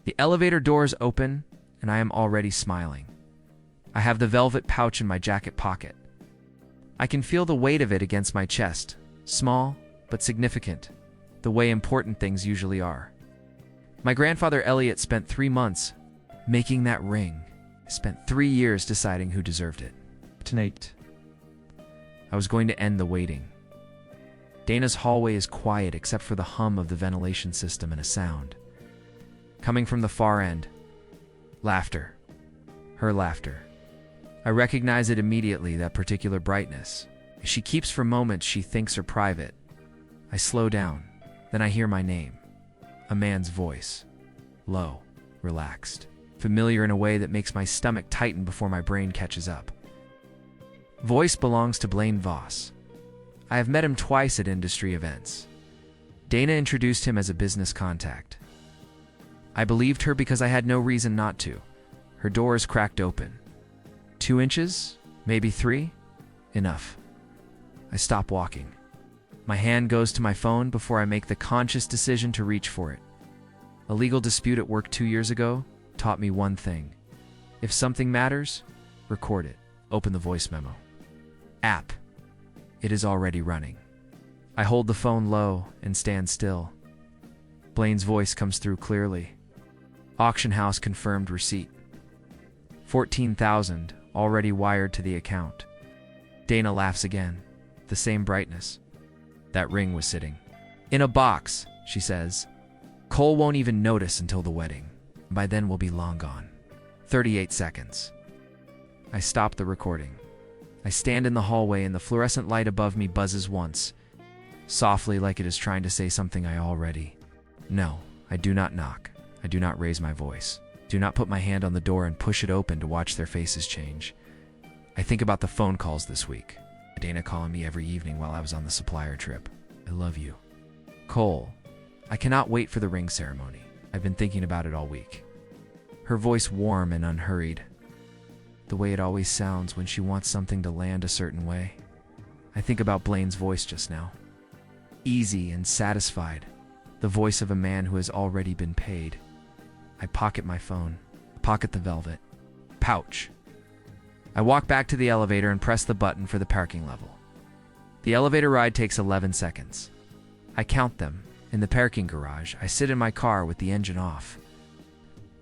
The elevator doors open, and I am already smiling. I have the velvet pouch in my jacket pocket. I can feel the weight of it against my chest, small but significant, the way important things usually are. My grandfather Elliot spent 3 months making that ring. Spent 3 years deciding who deserved it. Tonight, I was going to end the waiting. Dana's hallway is quiet except for the hum of the ventilation system and a sound. Coming from the far end, laughter. Her laughter. I recognize it immediately, that particular brightness. She keeps for moments she thinks are private. I slow down. Then I hear my name. A man's voice. Low, relaxed, familiar in a way that makes my stomach tighten before my brain catches up. Voice belongs to Blaine Voss. I have met him twice at industry events. Dana introduced him as a business contact. I believed her because I had no reason not to. Her door is cracked open. 2 inches? Maybe 3? Enough. I stop walking. My hand goes to my phone before I make the conscious decision to reach for it. A legal dispute at work 2 years ago taught me one thing. If something matters, record it. Open the voice memo. App. It is already running. I hold the phone low and stand still. Blaine's voice comes through clearly. Auction house confirmed receipt. $14,000 already wired to the account. Dana laughs again. The same brightness. That ring was sitting in a box, she says. Cole won't even notice until the wedding. By then we'll be long gone. 38 seconds. I stop the recording. I stand in the hallway and the fluorescent light above me buzzes once, softly like it is trying to say something I already. No, I do not knock. I do not raise my voice. Do not put my hand on the door and push it open to watch their faces change. I think about the phone calls this week. Dana calling me every evening while I was on the supplier trip. I love you. Cole, I cannot wait for the ring ceremony. I've been thinking about it all week. Her voice warm and unhurried. The way it always sounds when she wants something to land a certain way. I think about Blaine's voice just now. Easy and satisfied. The voice of a man who has already been paid. I pocket my phone. Pocket the velvet pouch. I walk back to the elevator and press the button for the parking level. The elevator ride takes 11 seconds. I count them. In the parking garage, I sit in my car with the engine off.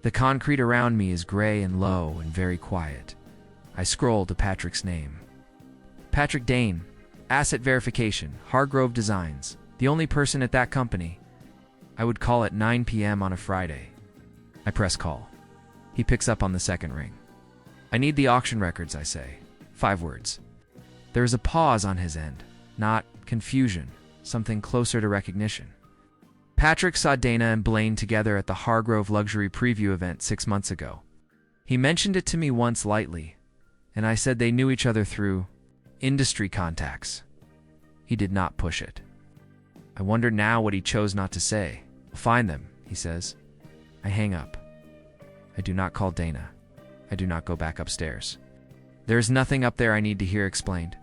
The concrete around me is gray and low and very quiet. I scroll to Patrick's name. Patrick Dane, Asset Verification, Hargrove Designs, the only person at that company. I would call at 9 p.m. on a Friday. I press call. He picks up on the second ring. I need the auction records, I say. 5 words. There is a pause on his end. Not confusion, something closer to recognition. Patrick saw Dana and Blaine together at the Hargrove Luxury Preview event 6 months ago. He mentioned it to me once lightly, and I said they knew each other through industry contacts. He did not push it. I wonder now what he chose not to say. Find them, he says. I hang up. I do not call Dana. I do not go back upstairs. There is nothing up there I need to hear explained.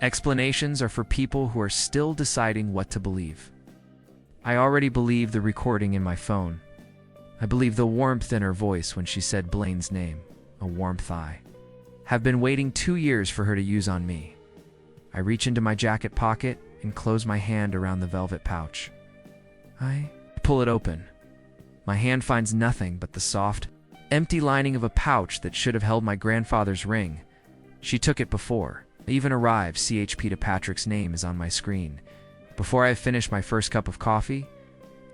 Explanations are for people who are still deciding what to believe. I already believe the recording in my phone. I believe the warmth in her voice when she said Blaine's name, a warmth I have been waiting 2 years for her to use on me. I reach into my jacket pocket and close my hand around the velvet pouch. I pull it open. My hand finds nothing but the soft, empty lining of a pouch that should have held my grandfather's ring. She took it before. I even arrived. CHP to Patrick's name is on my screen. Before I have finished my first cup of coffee,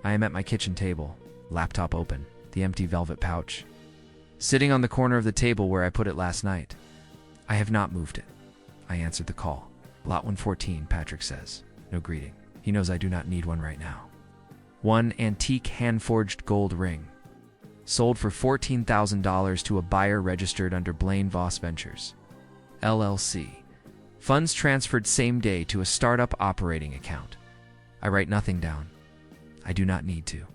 I am at my kitchen table, laptop open, the empty velvet pouch, sitting on the corner of the table where I put it last night. I have not moved it. I answered the call. Lot 114, Patrick says. No greeting. He knows I do not need one right now. One antique hand-forged gold ring. Sold for $14,000 to a buyer registered under Blaine Voss Ventures, LLC. Funds transferred same day to a startup operating account. I write nothing down. I do not need to.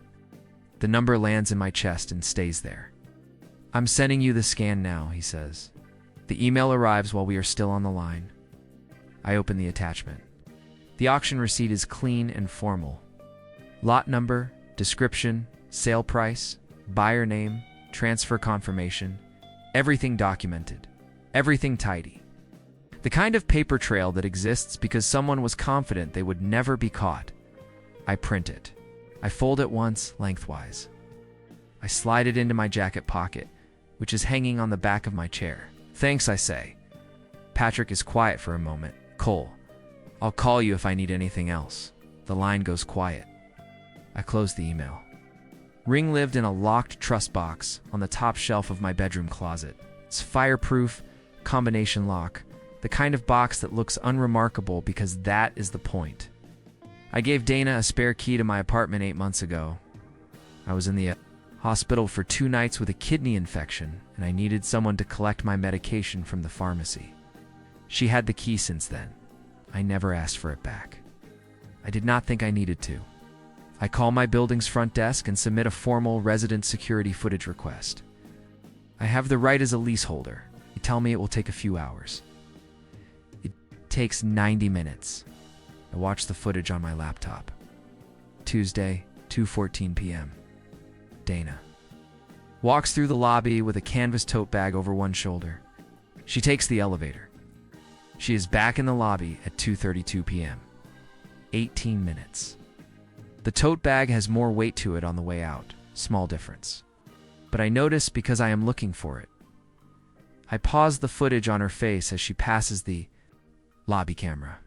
The number lands in my chest and stays there. I'm sending you the scan now, he says. The email arrives while we are still on the line. I open the attachment. The auction receipt is clean and formal. Lot number, description, sale price, buyer name, transfer confirmation, everything documented, everything tidy. The kind of paper trail that exists because someone was confident they would never be caught. I print it. I fold it once, lengthwise. I slide it into my jacket pocket, which is hanging on the back of my chair. Thanks, I say. Patrick is quiet for a moment. Cole, I'll call you if I need anything else. The line goes quiet. I close the email. Ring lived in a locked trust box on the top shelf of my bedroom closet. It's fireproof, combination lock, the kind of box that looks unremarkable because that is the point. I gave Dana a spare key to my apartment 8 months ago. I was in the hospital for 2 nights with a kidney infection, and I needed someone to collect my medication from the pharmacy. She had the key since then. I never asked for it back. I did not think I needed to. I call my building's front desk and submit a formal resident security footage request. I have the right as a leaseholder. They tell me it will take a few hours. It takes 90 minutes. I watch the footage on my laptop. Tuesday, 2:14 p.m. Dana walks through the lobby with a canvas tote bag over one shoulder. She takes the elevator. She is back in the lobby at 2:32 p.m. 18 minutes. The tote bag has more weight to it on the way out. Small difference. But I notice because I am looking for it. I pause the footage on her face as she passes the lobby camera.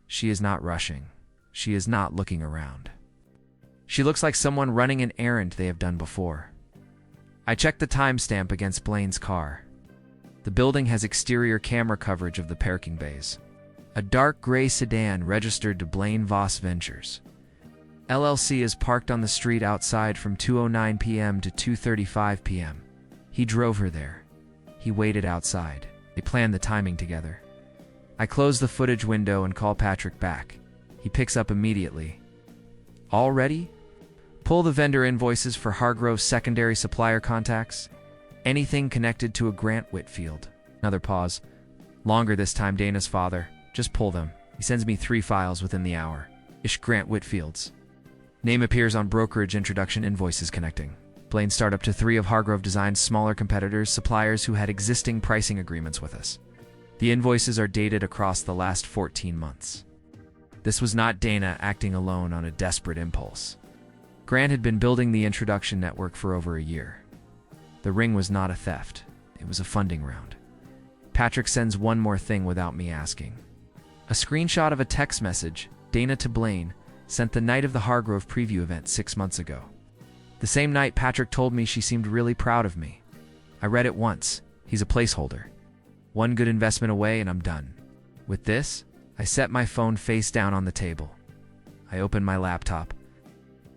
She is not rushing. She is not looking around. She looks like someone running an errand they have done before. I check the timestamp against Blaine's car. The building has exterior camera coverage of the parking bays. A dark gray sedan registered to Blaine Voss Ventures. LLC is parked on the street outside from 2:09 p.m. to 2:35 p.m. He drove her there. He waited outside. They planned the timing together. I close the footage window and call Patrick back. He picks up immediately. All ready? Pull the vendor invoices for Hargrove's secondary supplier contacts. Anything connected to a Grant Whitfield. Another pause. Longer this time, Dana's father. Just pull them. He sends me 3 files within the hour. Grant Whitfields. Name appears on brokerage introduction invoices connecting. Blaine start up to 3 of Hargrove Design's smaller competitors, suppliers who had existing pricing agreements with us. The invoices are dated across the last 14 months. This was not Dana acting alone on a desperate impulse. Grant had been building the introduction network for over a year. The ring was not a theft. It was a funding round. Patrick sends one more thing without me asking. A screenshot of a text message, Dana to Blaine, sent the night of the Hargrove preview event 6 months ago. The same night, Patrick told me she seemed really proud of me. I read it once. He's a placeholder. One good investment away and I'm done. With this, I set my phone face down on the table. I open my laptop.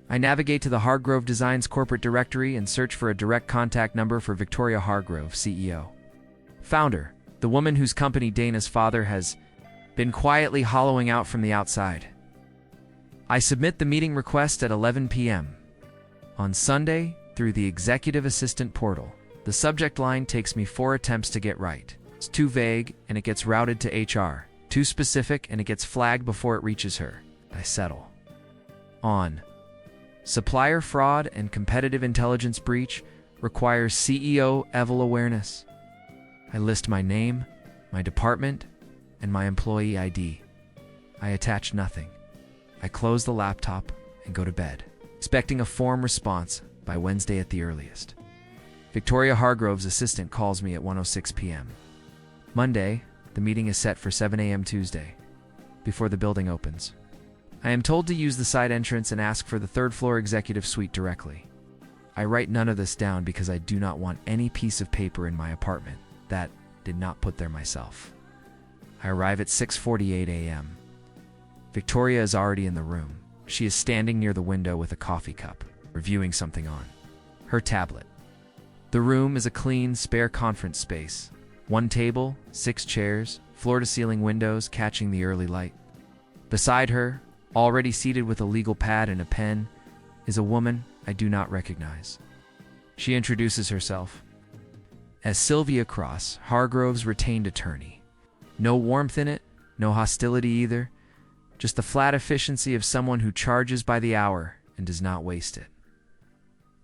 I navigate to the Hargrove Designs corporate directory and search for a direct contact number for Victoria Hargrove, CEO. Founder, the woman whose company Dana's father has been quietly hollowing out from the outside. I submit the meeting request at 11 p.m. On Sunday, through the executive assistant portal. The subject line takes me 4 attempts to get right. It's too vague, and it gets routed to HR. Too specific, and it gets flagged before it reaches her. I settle. On. Supplier fraud and competitive intelligence breach requires CEO level awareness. I list my name, my department, and my employee ID. I attach nothing. I close the laptop and go to bed, expecting a form response by Wednesday at the earliest. Victoria Hargrove's assistant calls me at 1:06 p.m. Monday, the meeting is set for 7 a.m. Tuesday, before the building opens. I am told to use the side entrance and ask for the 3rd floor executive suite directly. I write none of this down because I do not want any piece of paper in my apartment that did not put there myself. I arrive at 6:48 a.m. Victoria is already in the room. She is standing near the window with a coffee cup, reviewing something on her tablet. The room is a clean, spare conference space. 1 table, 6 chairs, floor-to-ceiling windows catching the early light. Beside her, already seated with a legal pad and a pen, is a woman I do not recognize. She introduces herself as Sylvia Cross, Hargrove's retained attorney. No warmth in it, no hostility either, just the flat efficiency of someone who charges by the hour and does not waste it.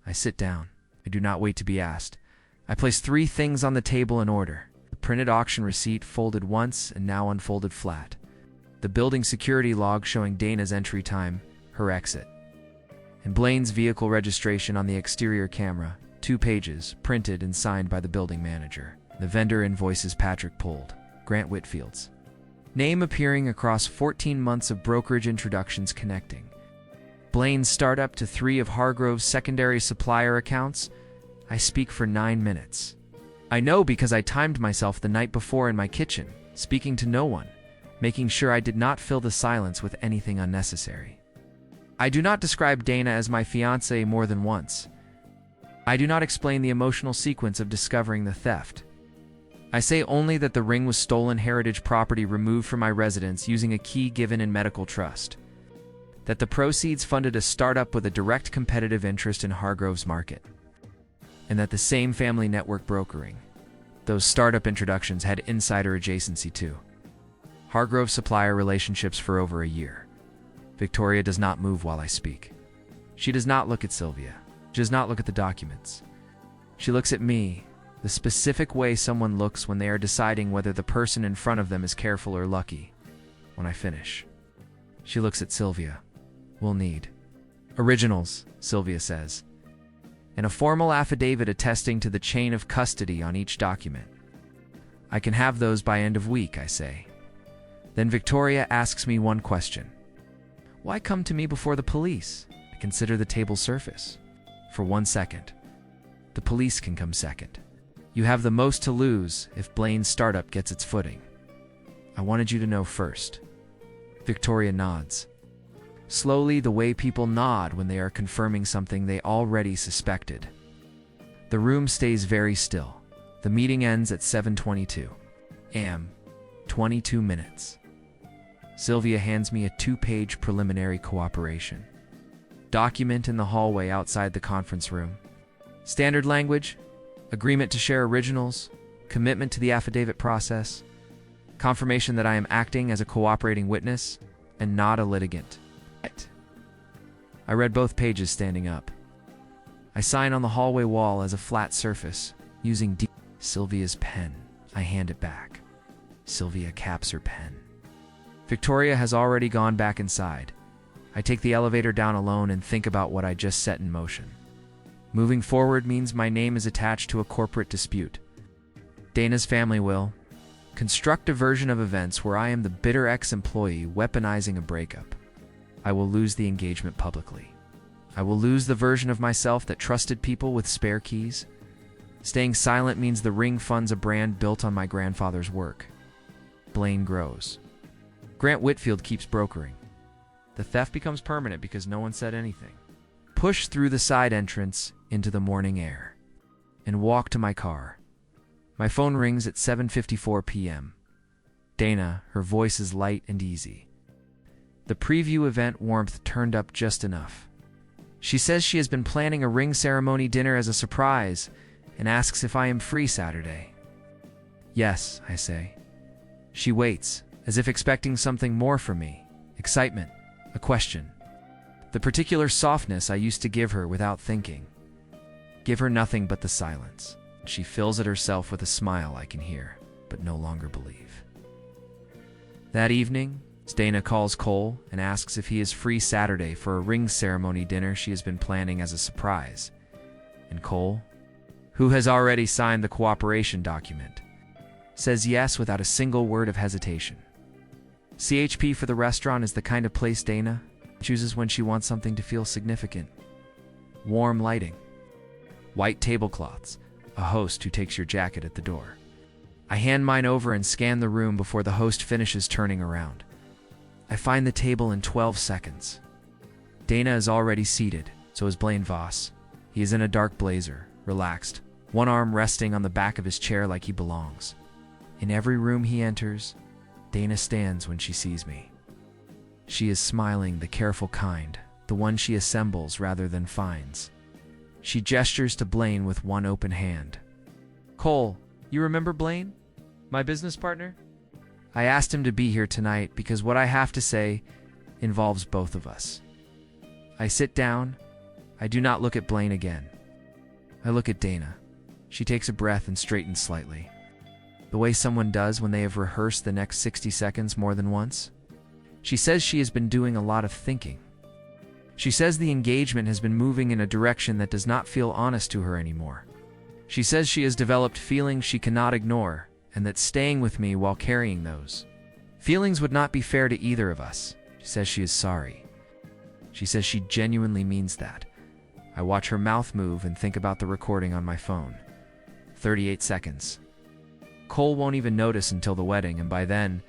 I sit down. I do not wait to be asked. I place 3 things on the table in order. The printed auction receipt folded once and now unfolded flat. The building security log showing Dana's entry time, her exit. And Blaine's vehicle registration on the exterior camera, 2 pages, printed and signed by the building manager. The vendor invoices Patrick pulled, Grant Whitfield's name appearing across 14 months of brokerage introductions connecting. Blaine's startup to 3 of Hargrove's secondary supplier accounts. I speak for 9 minutes. I know because I timed myself the night before in my kitchen, speaking to no one, making sure I did not fill the silence with anything unnecessary. I do not describe Dana as my fiancée more than once. I do not explain the emotional sequence of discovering the theft. I say only that the ring was stolen heritage property removed from my residence using a key given in medical trust. That the proceeds funded a startup with a direct competitive interest in Hargrove's market. And that the same family network brokering those startup introductions had insider adjacency too. Hargrove supplier relationships for over a year. Victoria does not move while I speak. She does not look at Sylvia. She does not look at the documents. She looks at me, the specific way someone looks when they are deciding whether the person in front of them is careful or lucky. When I finish, she looks at Sylvia. We'll need originals, Sylvia says, and a formal affidavit attesting to the chain of custody on each document. I can have those by end of week, I say. Then Victoria asks me one question. Why come to me before the police? I consider the table's surface. For 1 second. The police can come second. You have the most to lose if Blaine's startup gets its footing. I wanted you to know first. Victoria nods. Slowly, the way people nod when they are confirming something they already suspected. The room stays very still. The meeting ends at 7:22 a.m. 22 minutes. Sylvia hands me a 2-page preliminary cooperation document in the hallway outside the conference room. Standard language, agreement to share originals, commitment to the affidavit process, confirmation that I am acting as a cooperating witness and not a litigant. I read both pages standing up. I sign on the hallway wall as a flat surface, using Sylvia's pen. I hand it back. Sylvia caps her pen. Victoria has already gone back inside. I take the elevator down alone and think about what I just set in motion. Moving forward means my name is attached to a corporate dispute. Dana's family will construct a version of events where I am the bitter ex-employee weaponizing a breakup. I will lose the engagement publicly. I will lose the version of myself that trusted people with spare keys. Staying silent means the ring funds a brand built on my grandfather's work. Blaine grows. Grant Whitfield keeps brokering. The theft becomes permanent because no one said anything. Push through the side entrance into the morning air and walk to my car. My phone rings at 7:54 p.m. Dana, her voice is light and easy. The preview event warmth turned up just enough. She says she has been planning a ring ceremony dinner as a surprise and asks if I am free Saturday. Yes, I say. She waits, as if expecting something more from me. Excitement, a question. The particular softness I used to give her without thinking. Give her nothing but the silence. She fills it herself with a smile I can hear, but no longer believe. That evening, Dana calls Cole and asks if he is free Saturday for a ring ceremony dinner she has been planning as a surprise. And Cole, who has already signed the cooperation document, says yes without a single word of hesitation. CHP for the restaurant is the kind of place Dana chooses when she wants something to feel significant. Warm lighting, white tablecloths, a host who takes your jacket at the door. I hand mine over and scan the room before the host finishes turning around. I find the table in 12 seconds. Dana is already seated, so is Blaine Voss. He is in a dark blazer, relaxed, one arm resting on the back of his chair like he belongs. In every room he enters, Dana stands when she sees me. She is smiling, the careful kind, the one she assembles rather than finds. She gestures to Blaine with one open hand. Cole, you remember Blaine? My business partner? I asked him to be here tonight because what I have to say involves both of us. I sit down. I do not look at Blaine again. I look at Dana. She takes a breath and straightens slightly. The way someone does when they have rehearsed the next 60 seconds more than once. She says she has been doing a lot of thinking. She says the engagement has been moving in a direction that does not feel honest to her anymore. She says she has developed feelings she cannot ignore, and that staying with me while carrying those feelings would not be fair to either of us. She says she is sorry. She says she genuinely means that. I watch her mouth move and think about the recording on my phone. 38 seconds. Cole won't even notice until the wedding, and by then,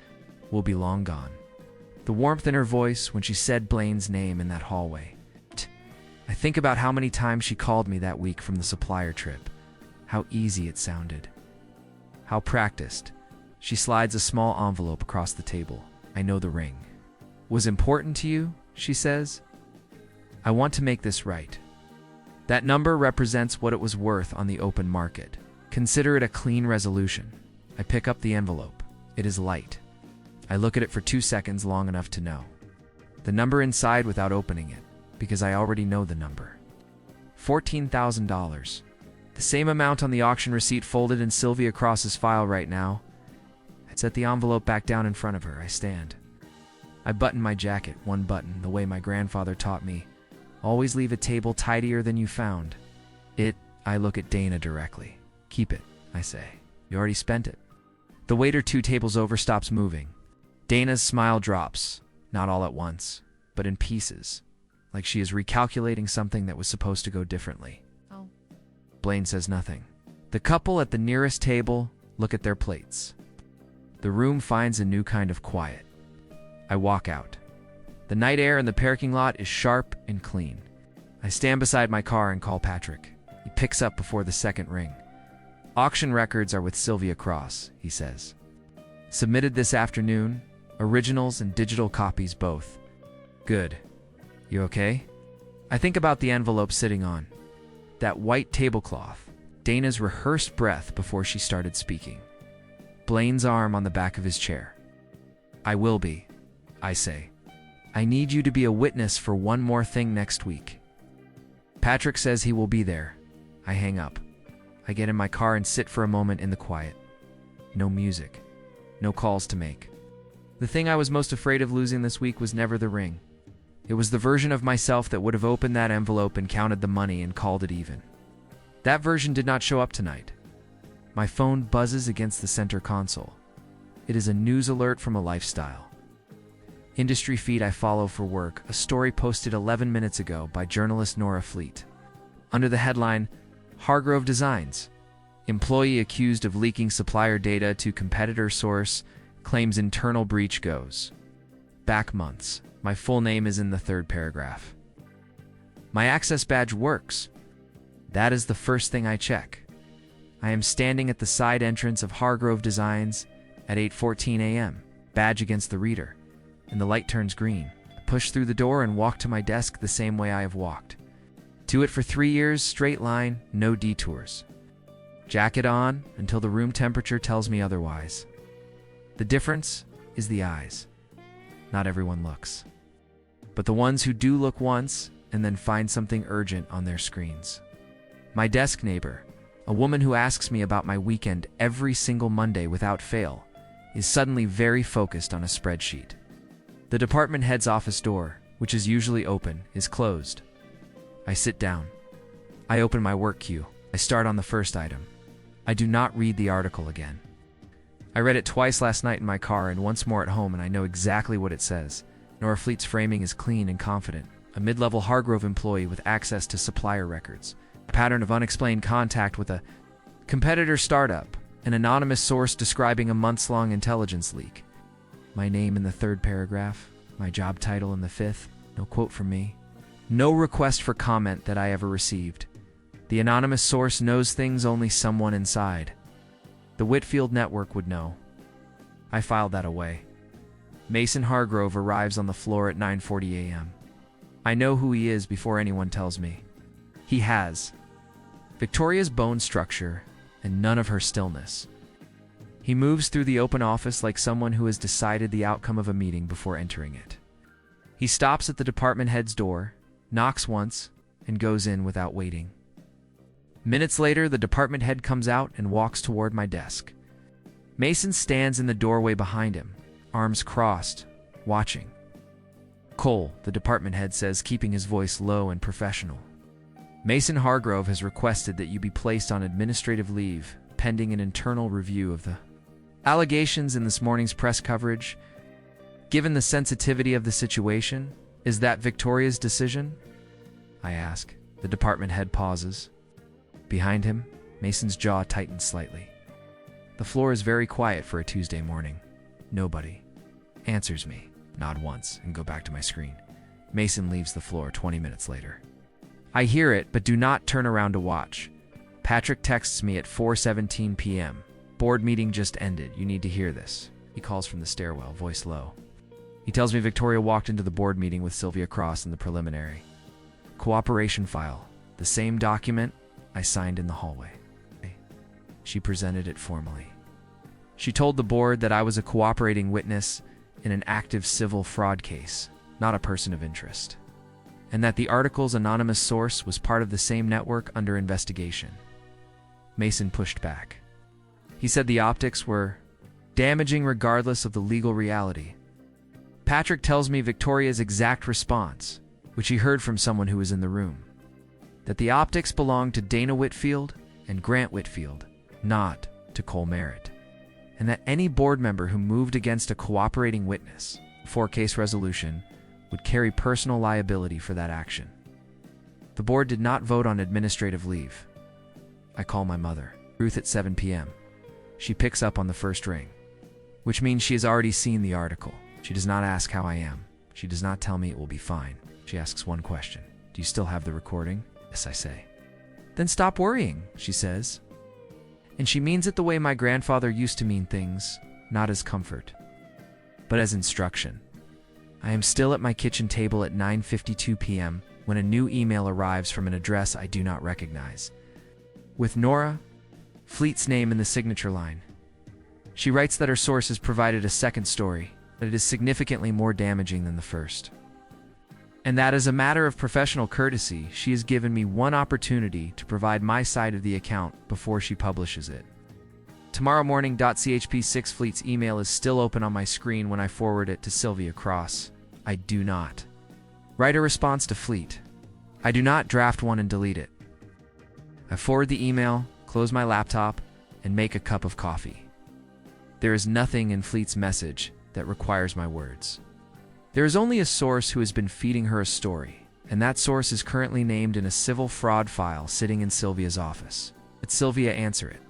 we'll be long gone. The warmth in her voice when she said Blaine's name in that hallway. I think about how many times she called me that week from the supplier trip. How easy it sounded. How practiced. She slides a small envelope across the table. I know the ring. Was important to you, she says. I want to make this right. That number represents what it was worth on the open market. Consider it a clean resolution. I pick up the envelope. It is light. I look at it for 2 seconds, long enough to know the number inside without opening it, because I already know the number. $14,000. The same amount on the auction receipt folded in Sylvia Cross's file right now. I set the envelope back down in front of her. I stand. I button my jacket, one button, the way my grandfather taught me. Always leave a table tidier than you found it. I look at Dana directly. Keep it, I say. You already spent it. The waiter 2 tables over stops moving. Dana's smile drops, not all at once, but in pieces, like she is recalculating something that was supposed to go differently. Oh. Blaine says nothing. The couple at the nearest table look at their plates. The room finds a new kind of quiet. I walk out. The night air in the parking lot is sharp and clean. I stand beside my car and call Patrick. He picks up before the second ring. Auction records are with Sylvia Cross, he says. Submitted this afternoon, originals and digital copies both. Good. You okay? I think about the envelope sitting on that white tablecloth, Dana's rehearsed breath before she started speaking, Blaine's arm on the back of his chair. I will be, I say. I need you to be a witness for one more thing next week. Patrick says he will be there. I hang up. I get in my car and sit for a moment in the quiet. No music. No calls to make. The thing I was most afraid of losing this week was never the ring. It was the version of myself that would have opened that envelope and counted the money and called it even. That version did not show up tonight. My phone buzzes against the center console. It is a news alert from a lifestyle industry feed I follow for work, a story posted 11 minutes ago by journalist Nora Fleet. Under the headline, Hargrove Designs, employee accused of leaking supplier data to competitor source, claims internal breach goes back months. My full name is in the 3rd paragraph. My access badge works. That is the first thing I check. I am standing at the side entrance of Hargrove Designs at 8:14 a.m., badge against the reader, and the light turns green. I push through the door and walk to my desk the same way I have walked. To it for 3 years, straight line, no detours. Jacket on until the room temperature tells me otherwise. The difference is the eyes. Not everyone looks. But the ones who do look once and then find something urgent on their screens. My desk neighbor, a woman who asks me about my weekend every single Monday without fail, is suddenly very focused on a spreadsheet. The department head's office door, which is usually open, is closed. I sit down. I open my work queue. I start on the first item. I do not read the article again. I read it twice last night in my car and once more at home, and I know exactly what it says. Nora Fleet's framing is clean and confident. A mid-level Hargrove employee with access to supplier records. A pattern of unexplained contact with a competitor startup. An anonymous source describing a months-long intelligence leak. My name in the 3rd paragraph. My job title in the 5th. No quote from me. No request for comment that I ever received. The anonymous source knows things only someone inside the Whitfield network would know. I filed that away. Mason Hargrove arrives on the floor at 9:40 a.m. I know who he is before anyone tells me. He has Victoria's bone structure and none of her stillness. He moves through the open office like someone who has decided the outcome of a meeting before entering it. He stops at the department head's door, knocks once, and goes in without waiting. Minutes later, the department head comes out and walks toward my desk. Mason stands in the doorway behind him, arms crossed, watching. "Cole," the department head says, keeping his voice low and professional. "Mason Hargrove has requested that you be placed on administrative leave, pending an internal review of the allegations in this morning's press coverage. Given the sensitivity of the situation, is that Victoria's decision?" I ask. The department head pauses. Behind him, Mason's jaw tightens slightly. The floor is very quiet for a Tuesday morning. Nobody answers me, nod once, and go back to my screen. Mason leaves the floor 20 minutes later. I hear it, but do not turn around to watch. Patrick texts me at 4:17 p.m. "Board meeting just ended. You need to hear this." He calls from the stairwell, voice low. He tells me Victoria walked into the board meeting with Sylvia Cross in the preliminary cooperation file, the same document I signed in the hallway. She presented it formally. She told the board that I was a cooperating witness in an active civil fraud case, not a person of interest, and that the article's anonymous source was part of the same network under investigation. Mason pushed back. He said the optics were damaging regardless of the legal reality. Patrick tells me Victoria's exact response, which he heard from someone who was in the room, that the optics belonged to Dana Whitfield and Grant Whitfield, not to Cole Merritt, and that any board member who moved against a cooperating witness before case resolution would carry personal liability for that action. The board did not vote on administrative leave. I call my mother, Ruth, at 7 p.m. She picks up on the first ring, which means she has already seen the article. She does not ask how I am. She does not tell me it will be fine. She asks one question. "Do you still have the recording?" "Yes," I say. "Then stop worrying," she says. And she means it the way my grandfather used to mean things, not as comfort, but as instruction. I am still at my kitchen table at 9:52 p.m. when a new email arrives from an address I do not recognize, with Nora Fleet's name in the signature line. She writes that her sources provided a second story, that it is significantly more damaging than the first, and that as a matter of professional courtesy, she has given me one opportunity to provide my side of the account before she publishes it. Tomorrow morning. CHP6 Fleet's email is still open on my screen when I forward it to Sylvia Cross. I do not write a response to Fleet. I do not draft one and delete it. I forward the email, close my laptop, and make a cup of coffee. There is nothing in Fleet's message that requires my words. There is only a source who has been feeding her a story, and that source is currently named in a civil fraud file sitting in Sylvia's office. Let Sylvia answer it.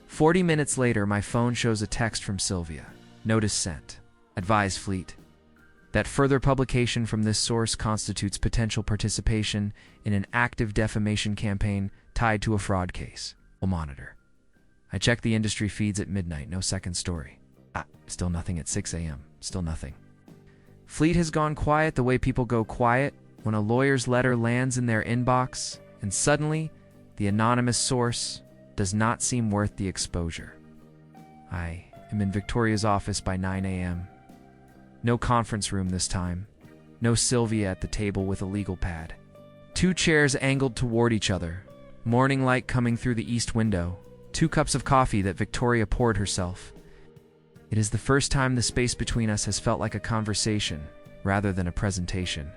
40 minutes later, my phone shows a text from Sylvia. Notice sent. Advise Fleet that further publication from this source constitutes potential participation in an active defamation campaign tied to a fraud case. We'll monitor. I check the industry feeds at midnight. No second story. Still nothing at 6 a.m. Still nothing. Fleet has gone quiet the way people go quiet when a lawyer's letter lands in their inbox, and suddenly, the anonymous source does not seem worth the exposure. I am in Victoria's office by 9 a.m. No conference room this time. No Sylvia at the table with a legal pad. 2 chairs angled toward each other. Morning light coming through the east window. 2 cups of coffee that Victoria poured herself. It is the first time the space between us has felt like a conversation rather than a presentation.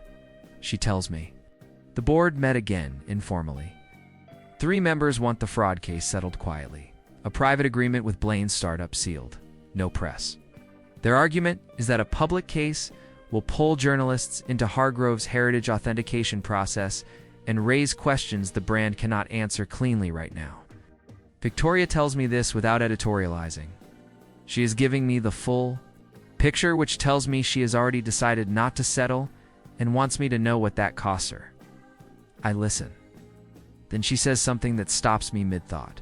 She tells me. The board met again, informally. 3 members want the fraud case settled quietly. A private agreement with Blaine's startup sealed. No press. Their argument is that a public case will pull journalists into Hargrove's heritage authentication process and raise questions the brand cannot answer cleanly right now. Victoria tells me this without editorializing. She is giving me the full picture, which tells me she has already decided not to settle and wants me to know what that costs her. I listen. Then she says something that stops me mid-thought.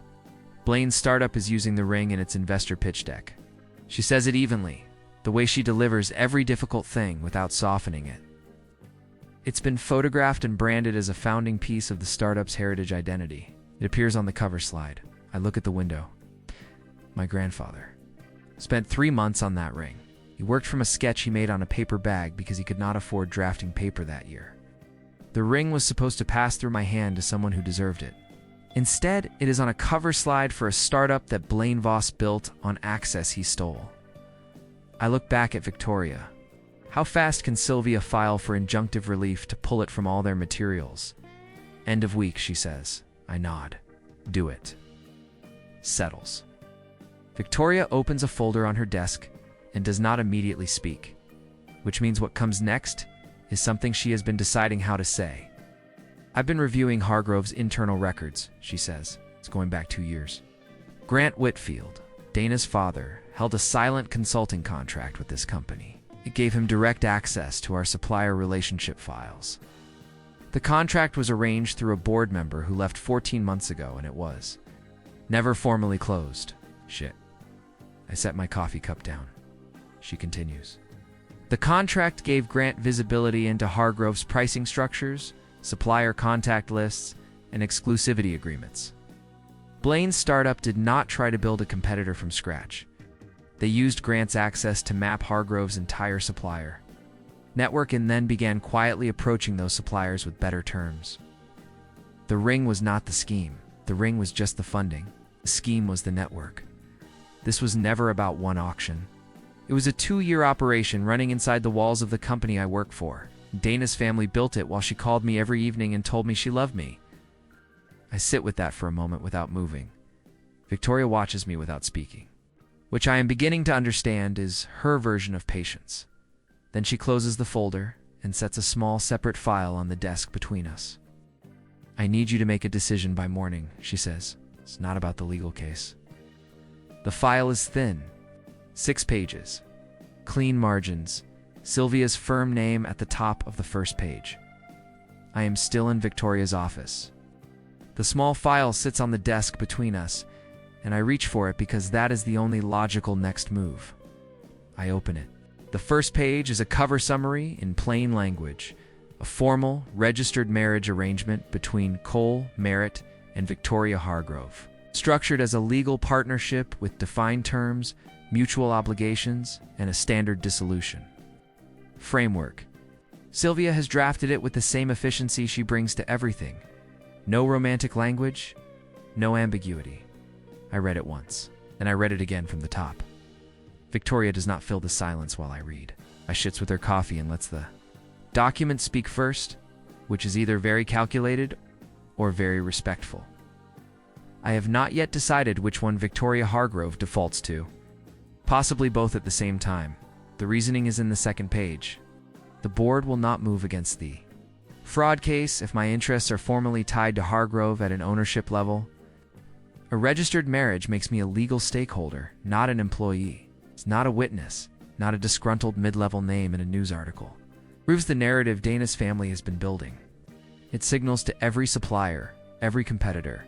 Blaine's startup is using the ring in its investor pitch deck. She says it evenly, the way she delivers every difficult thing without softening it. It's been photographed and branded as a founding piece of the startup's heritage identity. It appears on the cover slide. I look at the window. My grandfather spent 3 months on that ring. He worked from a sketch he made on a paper bag because he could not afford drafting paper that year. The ring was supposed to pass through my hand to someone who deserved it. Instead, it is on a cover slide for a startup that Blaine Voss built on access he stole. I look back at Victoria. How fast can Sylvia file for injunctive relief to pull it from all their materials? End of week, she says. I nod. Do it. Settles. Victoria opens a folder on her desk and does not immediately speak, which means what comes next is something she has been deciding how to say. I've been reviewing Hargrove's internal records, she says. It's going back 2 years. Grant Whitfield, Dana's father, held a silent consulting contract with this company. It gave him direct access to our supplier relationship files. The contract was arranged through a board member who left 14 months ago, and it was never formally closed. Shit. I set my coffee cup down. She continues. The contract gave Grant visibility into Hargrove's pricing structures, supplier contact lists, and exclusivity agreements. Blaine's startup did not try to build a competitor from scratch. They used Grant's access to map Hargrove's entire supplier network and then began quietly approaching those suppliers with better terms. The ring was not the scheme. The ring was just the funding. The scheme was the network. This was never about one auction. It was a 2-year operation running inside the walls of the company I work for. Dana's family built it while she called me every evening and told me she loved me. I sit with that for a moment without moving. Victoria watches me without speaking, which I am beginning to understand is her version of patience. Then she closes the folder and sets a small separate file on the desk between us. I need you to make a decision by morning, she says. It's not about the legal case. The file is thin. 6 pages. Clean margins. Sylvia's firm name at the top of the first page. I am still in Victoria's office. The small file sits on the desk between us, and I reach for it because that is the only logical next move. I open it. The first page is a cover summary in plain language, a formal, registered marriage arrangement between Cole Merritt and Victoria Hargrove, structured as a legal partnership with defined terms, mutual obligations, and a standard dissolution. Framework. Sylvia has drafted it with the same efficiency she brings to everything. No romantic language, no ambiguity. I read it once, and I read it again from the top. Victoria does not fill the silence while I read. I shits with her coffee and lets the document speak first, which is either very calculated or very respectful. I have not yet decided which one Victoria Hargrove defaults to. Possibly both at the same time. The reasoning is in the second page. The board will not move against the fraud case if my interests are formally tied to Hargrove at an ownership level. A registered marriage makes me a legal stakeholder, not an employee. It's not a witness, not a disgruntled mid-level name in a news article. Proves the narrative Dana's family has been building. It signals to every supplier, every competitor,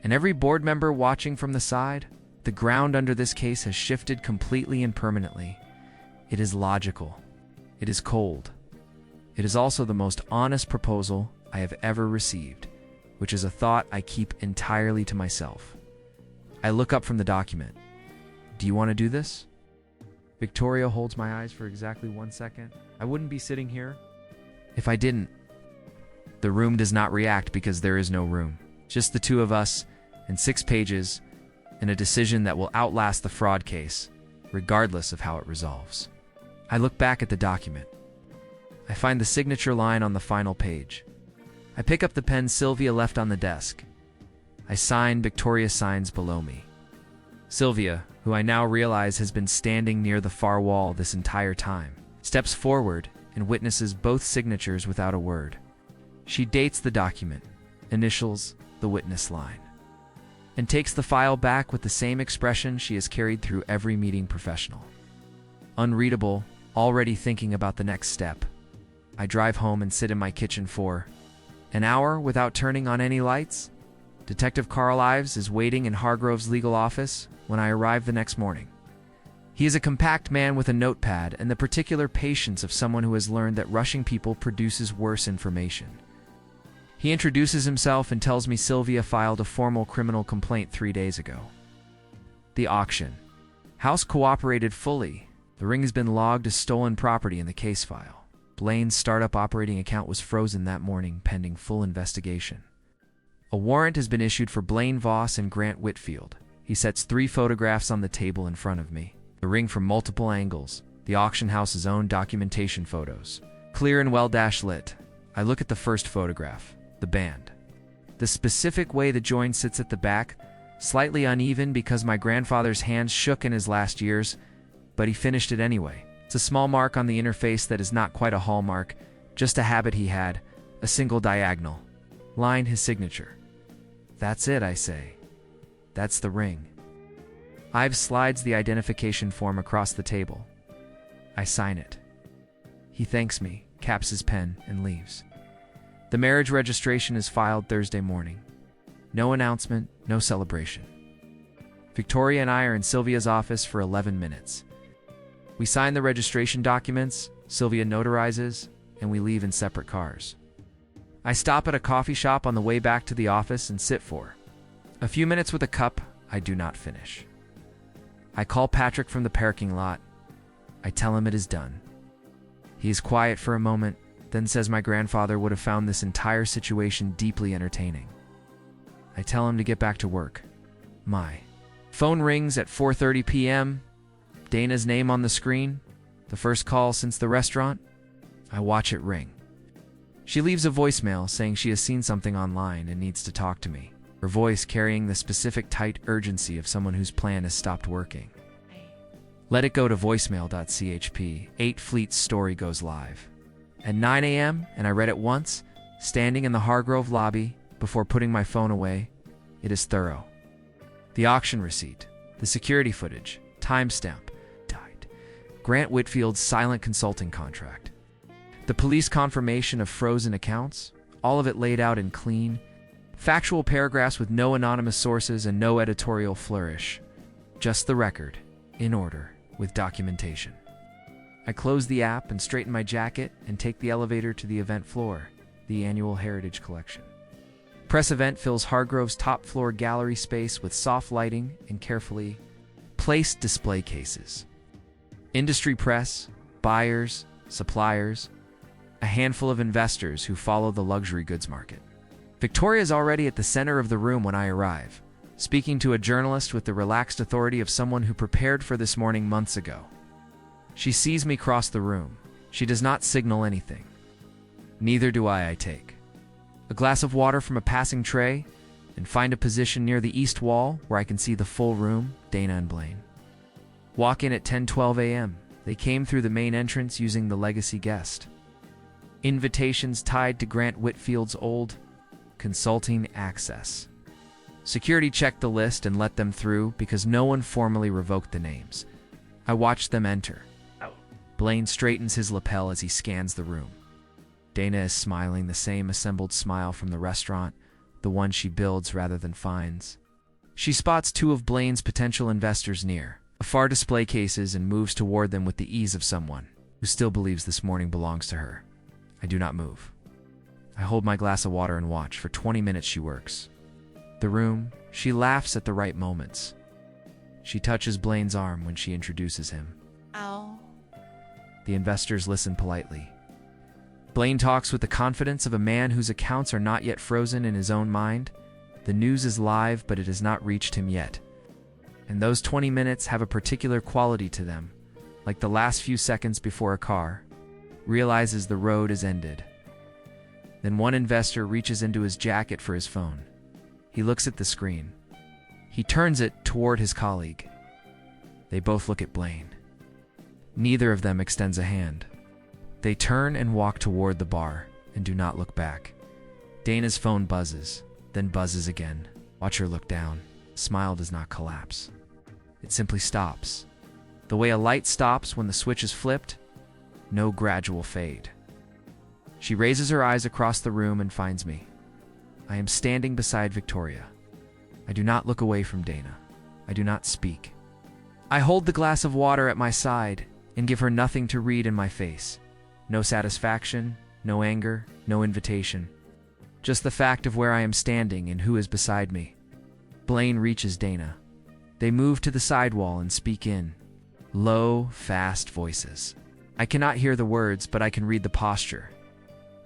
and every board member watching from the side, the ground under this case has shifted completely and permanently. It is logical. It is cold. It is also the most honest proposal I have ever received, which is a thought I keep entirely to myself. I look up from the document. Do you want to do this? Victoria holds my eyes for exactly 1 second. I wouldn't be sitting here if I didn't. The room does not react because there is no room. Just the two of us and 6 pages and a decision that will outlast the fraud case, regardless of how it resolves. I look back at the document. I find the signature line on the final page. I pick up the pen Sylvia left on the desk. I sign, Victoria signs below me. Sylvia, who I now realize has been standing near the far wall this entire time, steps forward and witnesses both signatures without a word. She dates the document, initials the witness line, and takes the file back with the same expression she has carried through every meeting professional. Unreadable, already thinking about the next step. I drive home and sit in my kitchen for an hour without turning on any lights. Detective Carl Ives is waiting in Hargrove's legal office when I arrive the next morning. He is a compact man with a notepad and the particular patience of someone who has learned that rushing people produces worse information. He introduces himself and tells me Sylvia filed a formal criminal complaint 3 days ago. The auction. House cooperated fully. The ring has been logged as stolen property in the case file. Blaine's startup operating account was frozen that morning pending full investigation. A warrant has been issued for Blaine Voss and Grant Whitfield. He sets 3 photographs on the table in front of me. The ring from multiple angles, the auction house's own documentation photos. Clear and well-lit. I look at the first photograph, the band. The specific way the join sits at the back, slightly uneven because my grandfather's hands shook in his last years, but he finished it anyway. It's a small mark on the interface that is not quite a hallmark, just a habit he had, a single diagonal. Line his signature. That's it, I say. That's the ring. Ives slides the identification form across the table. I sign it. He thanks me, caps his pen, and leaves. The marriage registration is filed Thursday morning. No announcement, no celebration. Victoria and I are in Sylvia's office for 11 minutes. We sign the registration documents, Sylvia notarizes, and we leave in separate cars. I stop at a coffee shop on the way back to the office and sit for a few minutes with a cup I do not finish. I call Patrick from the parking lot. I tell him it is done. He is quiet for a moment, then says my grandfather would have found this entire situation deeply entertaining. I tell him to get back to work. My phone rings at 4:30 p.m. Dana's name on the screen. The first call since the restaurant. I watch it ring. She leaves a voicemail saying she has seen something online and needs to talk to me, her voice carrying the specific tight urgency of someone whose plan has stopped working. Let it go to voicemail.chp. 8 Fleet's story goes live. At 9 a.m., and I read it once, standing in the Hargrove lobby, before putting my phone away. It is thorough. The auction receipt, the security footage, timestamp, died. Grant Whitfield's silent consulting contract. The police confirmation of frozen accounts, all of it laid out in clean, factual paragraphs with no anonymous sources and no editorial flourish. Just the record, in order, with documentation. I close the app and straighten my jacket and take the elevator to the event floor, the annual Heritage Collection. Press event fills Hargrove's top floor gallery space with soft lighting and carefully placed display cases. Industry press, buyers, suppliers, a handful of investors who follow the luxury goods market. Victoria is already at the center of the room when I arrive, speaking to a journalist with the relaxed authority of someone who prepared for this morning months ago. She sees me cross the room. She does not signal anything. Neither do I take a glass of water from a passing tray and find a position near the east wall where I can see the full room, Dana and Blaine. Walk in at 10:12 a.m. They came through the main entrance using the legacy guest. Invitations tied to Grant Whitfield's old consulting access. Security checked the list and let them through because no one formally revoked the names. I watched them enter. Blaine straightens his lapel as he scans the room. Dana is smiling, the same assembled smile from the restaurant, the one she builds rather than finds. She spots 2 of Blaine's potential investors near, far display cases, and moves toward them with the ease of someone who still believes this morning belongs to her. I do not move. I hold my glass of water and watch. For 20 minutes she works. The room, she laughs at the right moments. She touches Blaine's arm when she introduces him. Ow. The investors listen politely. Blaine talks with the confidence of a man whose accounts are not yet frozen in his own mind. The news is live, but it has not reached him yet. And those 20 minutes have a particular quality to them, like the last few seconds before a car realizes the road is ended. Then one investor reaches into his jacket for his phone. He looks at the screen. He turns it toward his colleague. They both look at Blaine. Neither of them extends a hand. They turn and walk toward the bar and do not look back. Dana's phone buzzes, then buzzes again. Watch her look down. Smile does not collapse. It simply stops. The way a light stops when the switch is flipped, no gradual fade. She raises her eyes across the room and finds me. I am standing beside Victoria. I do not look away from Dana. I do not speak. I hold the glass of water at my side and give her nothing to read in my face. No satisfaction, no anger, no invitation. Just the fact of where I am standing and who is beside me. Blaine reaches Dana. They move to the sidewall and speak in low, fast voices. I cannot hear the words, but I can read the posture.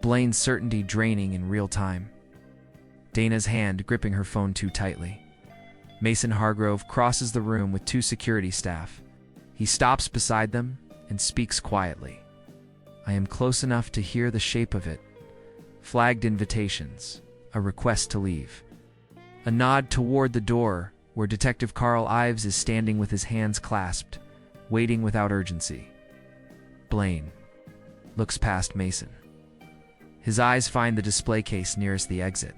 Blaine's certainty draining in real time. Dana's hand gripping her phone too tightly. Mason Hargrove crosses the room with 2 security staff. He stops beside them and speaks quietly. I am close enough to hear the shape of it. Flagged invitations, a request to leave. A nod toward the door where Detective Carl Ives is standing with his hands clasped, waiting without urgency. Blaine looks past Mason. His eyes find the display case nearest the exit.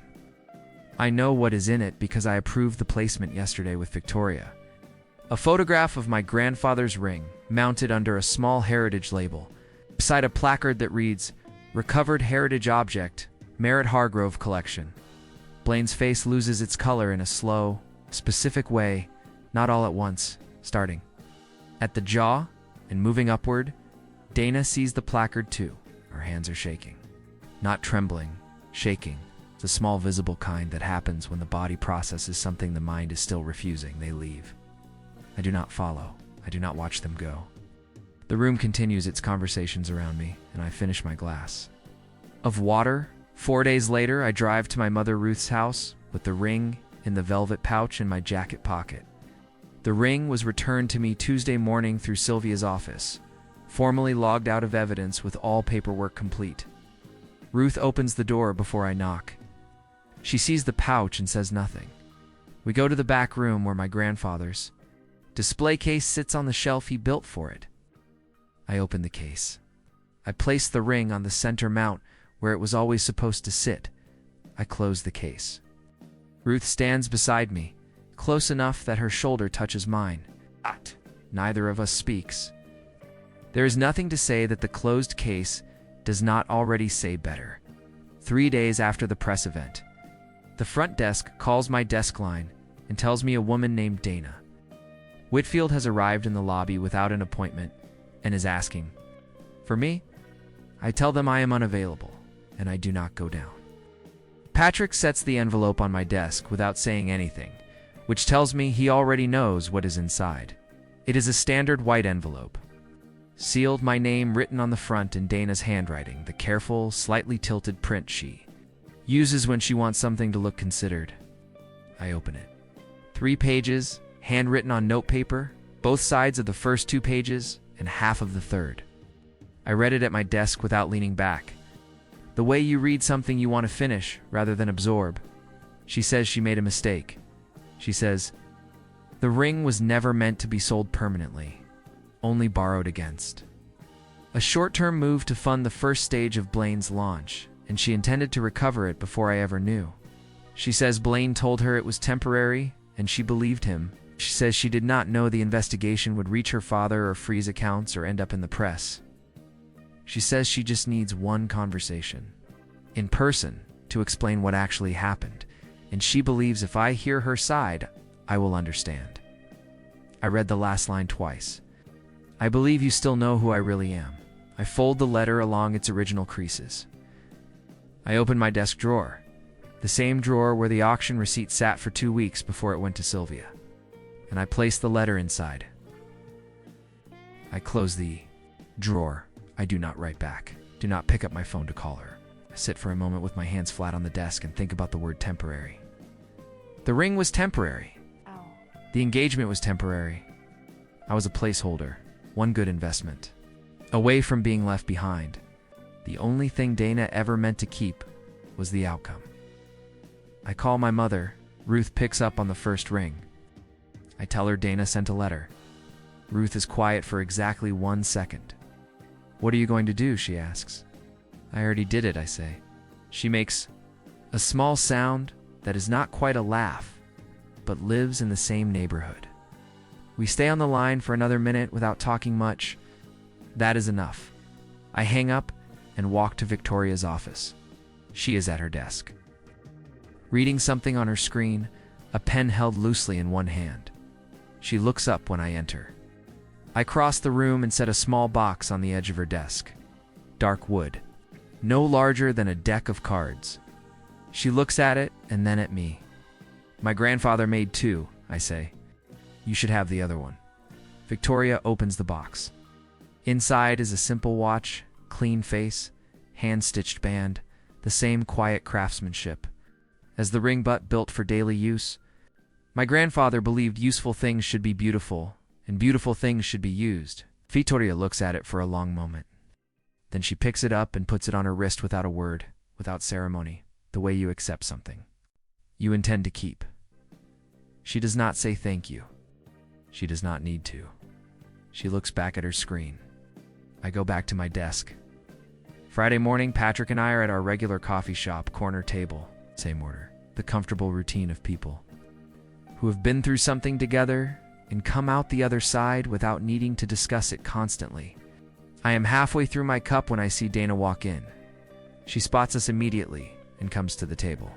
I know what is in it because I approved the placement yesterday with Victoria. A photograph of my grandfather's ring mounted under a small heritage label, beside a placard that reads, Recovered Heritage Object, Merritt Hargrove Collection. Blaine's face loses its color in a slow, specific way, not all at once, starting at the jaw and moving upward. Dana sees the placard too. Her hands are shaking. Not trembling, shaking. The small visible kind that happens when the body processes something the mind is still refusing. They leave. I do not follow. I do not watch them go. The room continues its conversations around me, and I finish my glass of water. 4 days later, I drive to my mother Ruth's house with the ring in the velvet pouch in my jacket pocket. The ring was returned to me Tuesday morning through Sylvia's office, formally logged out of evidence with all paperwork complete. Ruth opens the door before I knock. She sees the pouch and says nothing. We go to the back room where my grandfather's display case sits on the shelf he built for it. I open the case. I place the ring on the center mount where it was always supposed to sit. I close the case. Ruth stands beside me, close enough that her shoulder touches mine. Neither of us speaks. There is nothing to say that the closed case does not already say better. 3 days after the press event, the front desk calls my desk line and tells me a woman named Dana Whitfield has arrived in the lobby without an appointment and is asking for me. I tell them I am unavailable and I do not go down. Patrick sets the envelope on my desk without saying anything, which tells me he already knows what is inside. It is a standard white envelope, sealed, my name written on the front in Dana's handwriting, the careful, slightly tilted print she uses when she wants something to look considered. I open it. 3 pages, handwritten on notepaper, both sides of the first 2 pages and half of the third. I read it at my desk without leaning back. The way you read something you want to finish rather than absorb. She says she made a mistake. She says, the ring was never meant to be sold permanently, only borrowed against a short-term move to fund the first stage of Blaine's launch, and she intended to recover it before I ever knew. She says Blaine told her it was temporary, and she believed him. She says she did not know the investigation would reach her father or freeze accounts or end up in the press. She says she just needs one conversation, in person, to explain what actually happened, and she believes if I hear her side, I will understand. I read the last line twice. I believe you still know who I really am. I fold the letter along its original creases. I open my desk drawer, the same drawer where the auction receipt sat for 2 weeks before it went to Sylvia, and I place the letter inside. I close the drawer. I do not write back. Do not pick up my phone to call her. I sit for a moment with my hands flat on the desk and think about the word temporary. The ring was temporary. The engagement was temporary. I was a placeholder, one good investment, away from being left behind. The only thing Dana ever meant to keep was the outcome. I call my mother. Ruth picks up on the first ring. I tell her Dana sent a letter. Ruth is quiet for exactly 1 second. What are you going to do? She asks. I already did it, I say. She makes a small sound that is not quite a laugh, but lives in the same neighborhood. We stay on the line for another minute without talking much. That is enough. I hang up and walk to Victoria's office. She is at her desk, reading something on her screen, a pen held loosely in one hand. She looks up when I enter. I cross the room and set a small box on the edge of her desk. Dark wood, no larger than a deck of cards. She looks at it and then at me. My grandfather made 2, I say. You should have the other one. Victoria opens the box. Inside is a simple watch, clean face, hand-stitched band, the same quiet craftsmanship, as the ring but built for daily use. My grandfather believed useful things should be beautiful, and beautiful things should be used. Vittoria looks at it for a long moment. Then she picks it up and puts it on her wrist without a word, without ceremony, the way you accept something you intend to keep. She does not say thank you. She does not need to. She looks back at her screen. I go back to my desk. Friday morning, Patrick and I are at our regular coffee shop, corner table, same order. The comfortable routine of people who have been through something together and come out the other side without needing to discuss it constantly. I am halfway through my cup when I see Dana walk in. She spots us immediately and comes to the table.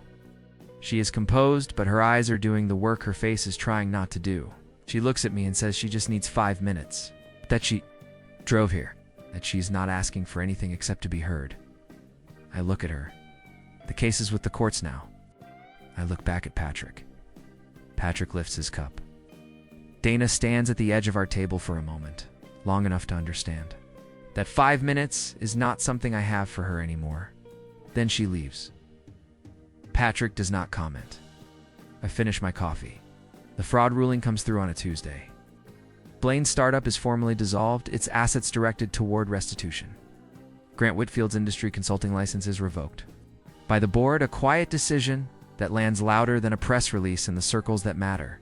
She is composed, but her eyes are doing the work her face is trying not to do. She looks at me and says she just needs 5 minutes. That she drove here. That she's not asking for anything except to be heard. I look at her. The case is with the courts now. I look back at Patrick. Patrick lifts his cup. Dana stands at the edge of our table for a moment, long enough to understand that 5 minutes is not something I have for her anymore. Then she leaves. Patrick does not comment. I finish my coffee. The fraud ruling comes through on a Tuesday. Blaine's startup is formally dissolved, its assets directed toward restitution. Grant Whitfield's industry consulting license is revoked. By the board, a quiet decision that lands louder than a press release in the circles that matter.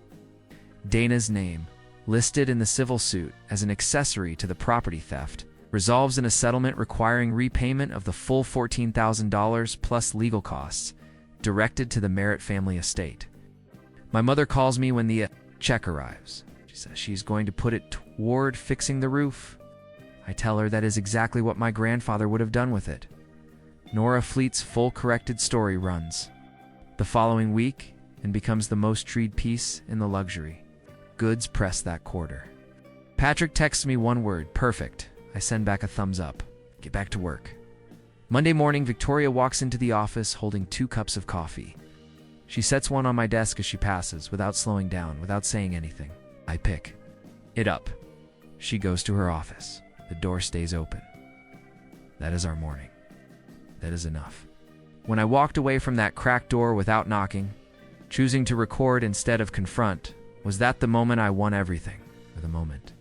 Dana's name, listed in the civil suit as an accessory to the property theft, resolves in a settlement requiring repayment of the full $14,000 plus legal costs, directed to the Merritt family estate. My mother calls me when the check arrives. She says she's going to put it toward fixing the roof. I tell her that is exactly what my grandfather would have done with it. Nora Fleet's full corrected story runs the following week and becomes the most treed piece in the luxury goods press that quarter. Patrick texts me one word, perfect. I send back a thumbs up. Get back to work. Monday morning, Victoria walks into the office holding 2 cups of coffee. She sets one on my desk as she passes, without slowing down, without saying anything. I pick it up. She goes to her office. The door stays open. That is our morning. That is enough. When I walked away from that cracked door without knocking, choosing to record instead of confront, was that the moment I won everything? Or the moment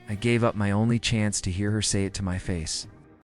I gave up my only chance to hear her say it to my face?